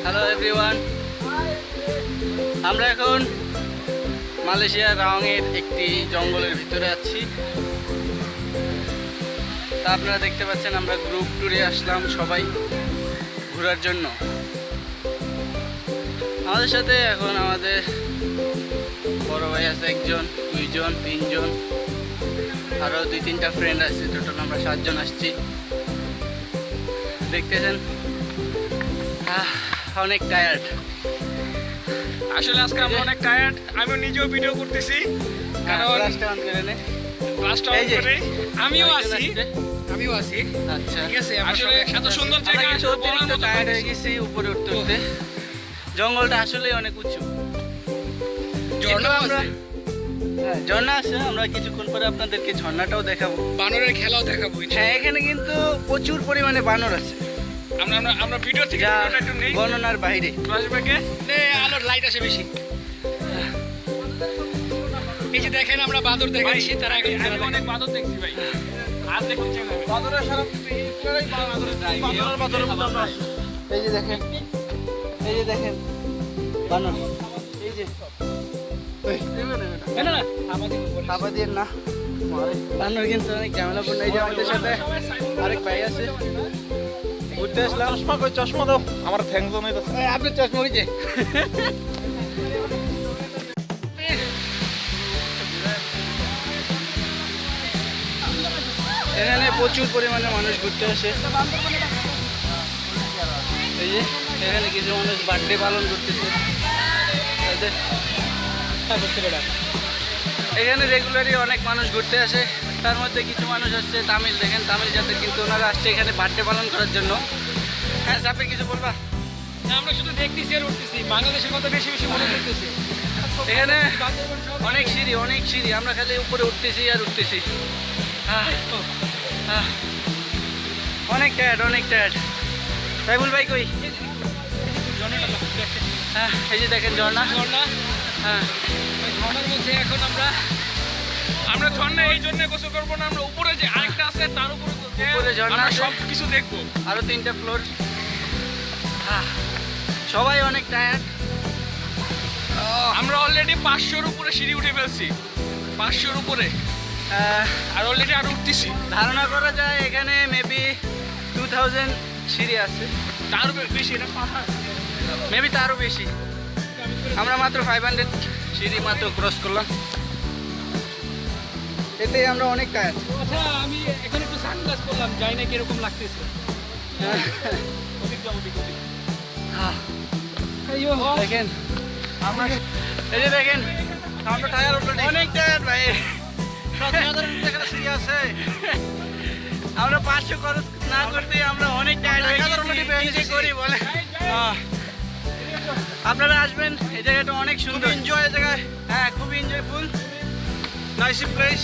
Hello everyone, আমরা এখন মালয়েশিয়ার রাওয়াংয়ের একটি জঙ্গলের ভিতরে আছি। তা আপনারা দেখতে পাচ্ছেন আমরা গ্রুপ ট্যুরে আসলাম সবাই ঘোরার জন্য। আমাদের সাথে এখন আমাদের বড় ভাই আছে একজন, দুইজন, তিনজন, আরও 2-3টা ফ্রেন্ড আছে। টোটাল আমরা 7 জন আসছি। দেখতেছেন অনেক টায়ার্ড। আসলে আজকে আমরা অনেক টায়ার্ড। আমি নিজেও ভিডিও করতেছি কারণ আমিও আছি। আচ্ছা, ঠিক আছে। আসলে এত সুন্দর জায়গা অতিরিক্ত টায়ার্ড হয়ে গেছি উপরে উঠতে উঠতে। জঙ্গলটা আসলে অনেক উঁচু। ঝর্ণা আছে, আমরা কিছুক্ষণ পরে আপনাদেরকে ঝর্ণাটাও দেখাবো, বানরের খেলাও দেখাবো। হ্যাঁ, এখানে কিন্তু প্রচুর পরিমাণে বানর আছে। আমরা ভিডিও থেকে একটু নেই, গণনার বাইরে। আলোর লাইট আসে বেশি। এই যে দেখেন আমরা বাদর দেখাচ্ছি, তার আগে অনেক বাদর দেখছি ভাই। আর দেখুন বাদরের সারা এই যে দেখেন, এই যে দেখেন বানর, এই যে হাবা দিয়ে না বানর কিন্তু অনেক ঝামেলাপূর্ণ। এই যে আমাদের সাথে আরেক ভাই আছে, ঘুরতে আসলাম। চশমা দাও, আমার থ্যাংক জানাই তো। আপনি চশমা হয়েছে এখানে প্রচুর পরিমাণে মানুষ ঘুরতে আসে। এই যে এখানে কিছু মানুষ বার্থডে পালন করতেছে। এখানে রেগুলারই অনেক মানুষ ঘুরতে আসে। তার মধ্যে কিছু মানুষ আসছে তামিল, দেখেন তামিল জাতের, কিন্তু ওনারা আসছে এখানে বার্থডে পালন করার জন্য। হ্যাঁ, আপনি কিছু বলবা? আমরা শুধু দেখতেছি আর উঠতেছি, বাংলাদেশের কথা বেশি বেশি মনে করতেছি। এখানে অনেক সিঁড়ি, আমরা খালি উপরে উঠতেছি আর উঠতেছি। অনেক টায়ার্ড। সাইবুল ভাই কই? হ্যাঁ, এই যে দেখেন ঝর্ণা। হ্যাঁ, ঝর্ণার মধ্যে এখন আমরা ঝর্ণা এই জন্য গোসল করবো না, আমরা উপরে যে আরেকটা আছে তার উপরে ঝর্ণা সব কিছু দেখবো। আরো 3টা ফ্লোর। সবাই অনেক টায়ার্ড। আমরা অলরেডি 500-র উপরে সিঁড়ি উঠে ফেলছি, 500-র উপরে। আর অলরেডি আরো উঠতেছি। ধারণা করা যায় এখানে মেবি 2000 সিঁড়ি আছে, তারও বেশি। এটা পাহাড়, মেবি তারও বেশি। আমরা মাত্র 500 সিঁড়ি মাত্র ক্রস করলাম, এতে আমরা অনেক টায়ার্ড। আচ্ছা, আমি এখানে একটু সানগ্লাস করলাম, যাই না কিরকম লাগতেছে। দেখেন আমরা, এই যে দেখেন আমরা টায়ার অলরেডি অনেক টায়ার্ড ভাই। সিঁড়ি আছে, আমরা 500 খরচ না করতে আমরা অনেক টায়ার্ড হয়ে গেছি। করি বলে আপনারা আসবেন, এই জায়গাটা অনেক সুন্দর, এনজয় জায়গায়। হ্যাঁ, খুবই এনজয়ফুল, নাইস প্লেস।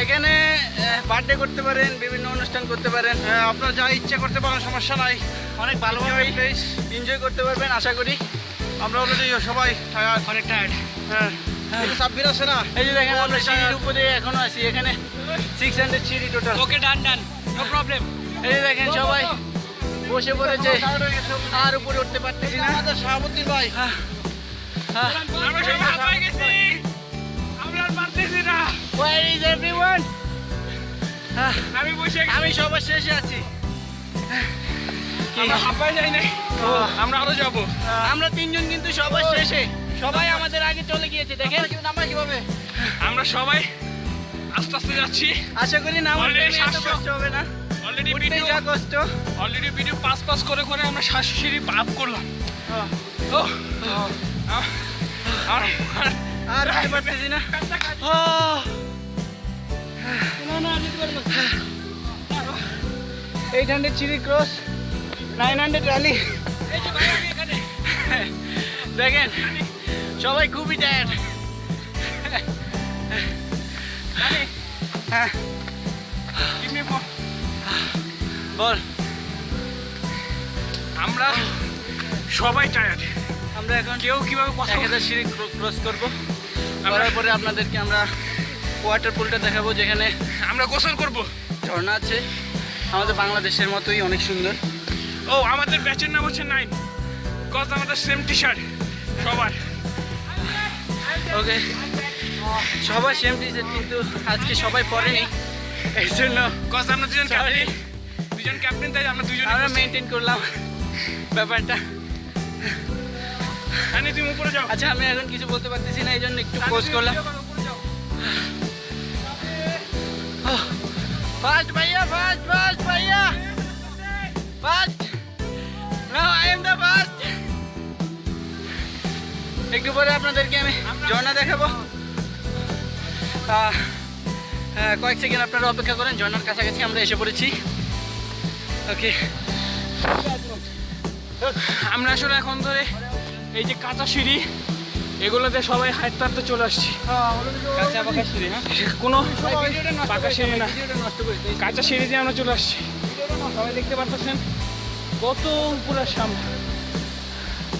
এখানে বার্থডে করতে পারেন, বিভিন্ন অনুষ্ঠান করতে পারেন, আপনারা যা ইচ্ছা করতে পারেন, সমস্যা নাই। অনেক ভালোভাবে প্লেস এনজয় করতে পারবেন আশা করি। আমরা অলরেডি সবাই অনেক টায়ার্ড। হ্যাঁ, সাব্বির আছে না, এই যে দেখেন আমরা সিঁড়ির উপরে এখনো আছি। এখানে 600 সিঁড়ি টোটাল। ওকে, ডান, নো প্রবলেম। এই যে দেখেন সবাই বসে পড়েছে, আর উপরে উঠতে পারতেছি না। আমাদের শাহাবুদ্দিন ভাই, আমরা সবাই হাঁপায় গেছি, আমরা আর পারতেছি না। Where is everyone? আমি বসে আমি সবার শেষে আছি। আমরা হাঁপায় যাই নাই, আমরা আরো যাবো। আমরা 3 জন কিন্তু সবার শেষে, সবাই আমাদের আগে চলে গিয়েছে। দেখেন আমরা কিভাবে, আমরা সবাই আস্তে আস্তে যাচ্ছি। আশা করি না আমাদের এত কষ্ট হবে না। অলরেডি উঠতে যা কষ্ট, ভিডিও পাস করে আমরা সিঁড়ি আপ করলাম। আর উঠতে পারতেছি না। 800 সিঁড়ি ক্রস, 900 র্যালি। দেখেন সবাই খুবই টায়ার্ড। হ্যাঁ, বল। আমরা সবাই টায়ার্ড। আমরা এখন কেউ কিভাবে 1000 সিঁড়ি ক্রস করবো। করার পরে আপনাদেরকে আমরা ওয়াটার পুলটা দেখাবো, যেখানে আমরা গোসল করব। ঝর্ণা আছে, আমাদের বাংলাদেশের মতোই অনেক সুন্দর। ও, আমাদের ব্যাচের নাম হচ্ছে 9। কজ আমাদের সেম টি শার্ট সবার। ওকে, সবাই সেম টি শার্ট, কিন্তু আজকে সবাই পরেনি, এই জন্য কজ আমরা দুজন ক্যাপ্টেন তাই আমরা দুজন আমরা মেনটেন করলাম ব্যাপারটা। তুমি উপরে যাও। আচ্ছা, আমি এখন কিছু বলতে পারতেছি না, এই জন্য একটু পোস্ট করলাম। ফার্স্ট ভাইয়া, ফার্স্ট ফার্স্ট ভাইয়া, first, now I am the first. একটু পরে আপনাদেরকে আমি ঝর্ণা দেখাবো, কয়েক সেকেন্ড আপনারা অপেক্ষা করেন, ঝর্ণার কাছাকাছি আমরা এসে পড়েছি। ওকে, আমরা আসলে এখন ধরে এই যে কাঁচা সিঁড়ি এগুলোতে সবাই হাঁটতে হাঁটতে চলে আসছি। কাঁচা পাকা সিঁড়ি, হ্যাঁ, কোনো পাকা সিঁড়ি না, কাঁচা সিঁড়ি দিয়ে আমরা চলে আসছি। সবাই দেখতে পারতেছেন কত উপরে সামনে,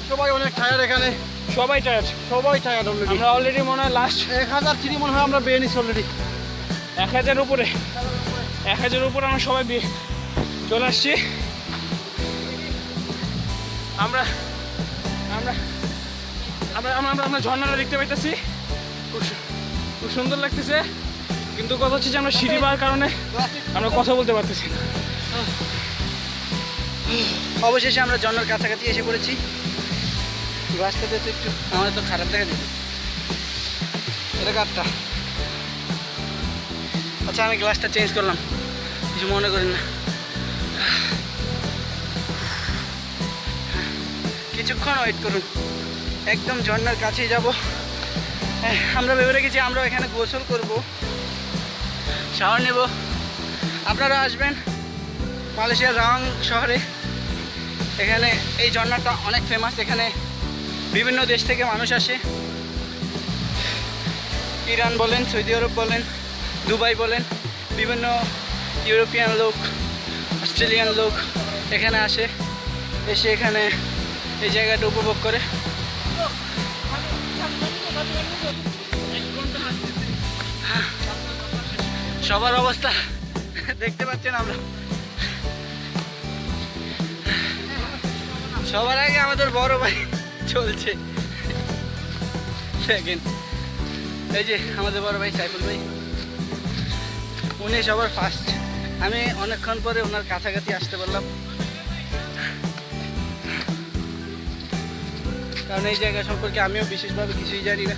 সবাই অনেক টায়ার, এখানে সবাই টায়ার্ড, সবাই টায়ার অলরেডি। আমরা অলরেডি মনে হয় লাস্ট 1000 সিঁড়ি মনে হয় আমরা বেয়ে নিচ্ছি অলরেডি। 1000 উপরে, 1000 উপরে আমরা সবাই চলে আসছি। আমরা আমরা আমরা আমরা আমরা ঝর্ণাটা দেখতে পাইতেছি, খুব সুন্দর লাগতেছে, কিন্তু কথা হচ্ছে যে আমরা সিঁড়ি পাওয়ার কারণে আমরা কথা বলতে পারতেছি না। অবশেষে আমরা ঝর্ণার কাছাকাছি এসে পড়েছি। গ্লাসটাতে তো একটু আমার তো খারাপ দেখা দিচ্ছে, এটা কাঠটা। আচ্ছা, আমি গ্লাসটা চেঞ্জ করলাম, কিছু মনে করেন না। কিছুক্ষণ ওয়েট করুন, একদম ঝর্ণার কাছেই যাব। আমরা ভেবে রেখেছি আমরা এখানে গোসল করব, শাওয়ার নেব। আপনারা আসবেন মালয়েশিয়ার রাওয়াং শহরে, এখানে এই ঝর্ণাটা অনেক ফেমাস। এখানে বিভিন্ন দেশ থেকে মানুষ আসে, ইরান বলেন, সৌদি আরব বলেন, দুবাই বলেন, বিভিন্ন ইউরোপিয়ান লোক, অস্ট্রেলিয়ান লোক এখানে আসে, এসে এখানে এই জায়গাটা উপভোগ করে। সবার অবস্থা দেখতে পাচ্ছেন, আমরা সবার আগে আমাদের বড় ভাই চলছে। দেখেন, এই যে আমাদের বড় ভাই সাইফুল ভাই, উনি সবার ফার্স্ট। আমি অনেকক্ষণ পরে ওনার কাছাকাছি আসতে পারলাম, কারণ এই জায়গা সম্পর্কে আমিও বিশেষভাবে কিছুই জানি না।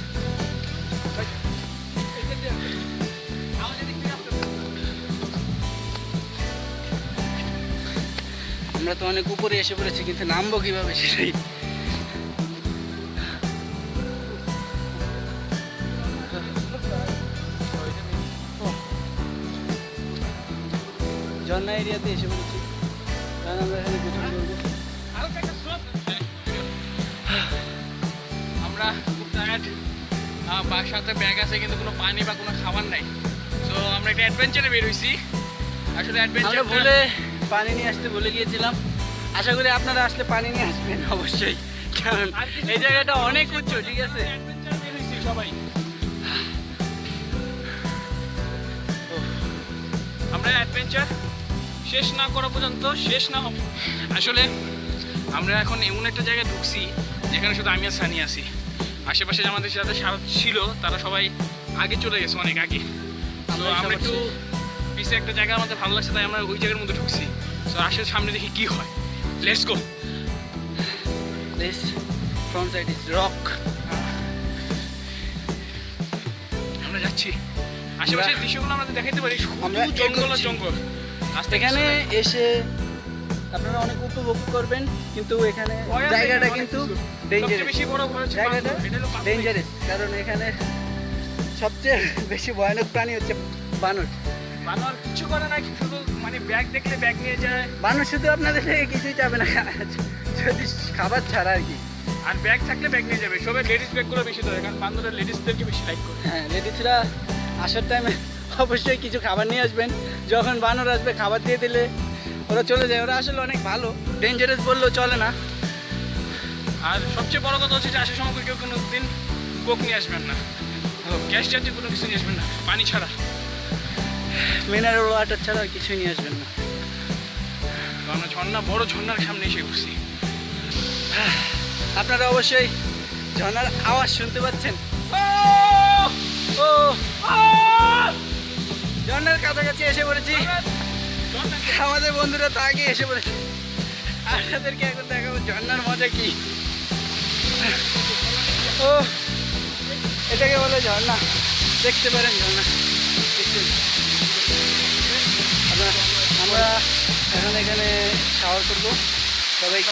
আমরা তো অনেক উপরে এসে পড়েছি, কিন্তু নামবো কিভাবে সেটাই। ঝর্ণা এরিয়াতে এসে পড়েছি, কারণ আমরা এখানে গোসল করবো। আমরা খুব টায়ার্ড, বাসাতে ব্যাগ আছে কিন্তু কোনো পানি বা কোনো খাবার নাই। তো আমরা একটা অ্যাডভেঞ্চারে বের হইছি। আসলে আমরা অ্যাডভেঞ্চার ভুলে পানি নিয়ে আসতে ভুলে গিয়েছিলাম। আশা করি আপনারা আসলে পানি নিয়ে আসবেন অবশ্যই, কারণ এই জায়গাটা অনেক উচ্চ। ঠিক আছে, অ্যাডভেঞ্চার বের হইছি সবাই। আমরা অ্যাডভেঞ্চার শেষ না করা পর্যন্ত শেষ না হবে। আসলে আমরা এখন এমন একটা জায়গায় ঢুকছি যেখানে শুধু আমি আর সানি আছি। আশেপাশে আমাদের সাথে ছিল তারা সবাই আগে চলে গেছে, অনেক আগে। তো আমরা একটু পিছে একটা জায়গা আমাদের ভালো লাগছে, তাই আমরা ওই জায়গার মধ্যে ঢুকছি। তো আসলে সামনে দেখি কি হয়। Let's go. This front side is rock. আমরা যাচ্ছি, আশেপাশের দৃশ্যগুলো আমরা দেখাইতে পারি। আমরা শুধু জঙ্গল আর এগোচ্ছি। জঙ্গল। রাস্তা এখানে এসে আপনারা অনেক উপভোগ করবেন, কিন্তু এখানে জায়গাটা কিন্তু ডেঞ্জারাস। বেশি বড় ঘর হচ্ছে জায়গাটা এটা হলো পাথর। ডেঞ্জারাস, কারণ এখানে সবচেয়ে বেশি ভয়ানক প্রাণী হচ্ছে বানর। বানর কিছু করে না, শুধু মানে ব্যাগ দেখলে ব্যাগ নিয়ে যায়। বানর শুধু আপনাদের থেকে কিছুই চাবে না, যদি খাবার ছাড়া আর কি। আর ব্যাগ থাকলে ব্যাগ নিয়ে যাবে। সবাই লেডিস ব্যাগগুলো বেশি ধরে, কারণ বান্দরের লেডিসদেরকে বেশি লাইক করে। হ্যাঁ, লেডিসরা আসার টাইমে অবশ্যই কিছু খাবার নিয়ে আসবেন। যখন বানর আসবে খাবার দিয়ে দিলে ওরা চলে যায়। ওরা আসলে অনেক ভালো, ডেঞ্জারাস বললেও চলে না। আর সবচেয়ে বড় কথা হচ্ছে যে আসার সময় কেউ কোনো দিন কোক নিয়ে আসবেন না, গ্যাস জাতীয় কোনো কিছু নিয়ে আসবেন না, পানি ছাড়া। মিনারেল ওয়াটার ছাড়া আর কিছুই নিয়ে আসবেন না। তো আমরা ঝর্ণা, বড় ঝর্ণার সামনে এসে বসছি। আপনারা অবশ্যই ঝর্ণার আওয়াজ শুনতে পাচ্ছেন। ও ঝর্ণার কাছাকাছি এসে পড়েছি। আমাদের বন্ধুরা তো আগে এসে পড়েছে। আপনাদেরকে এখন দেখাবো ঝর্ণার মজা কি। ও এটাকে বলে ঝর্ণা, দেখতে পারেন ঝর্ণা। আমরা এখন এখানে শাওয়ার করবো সবাই।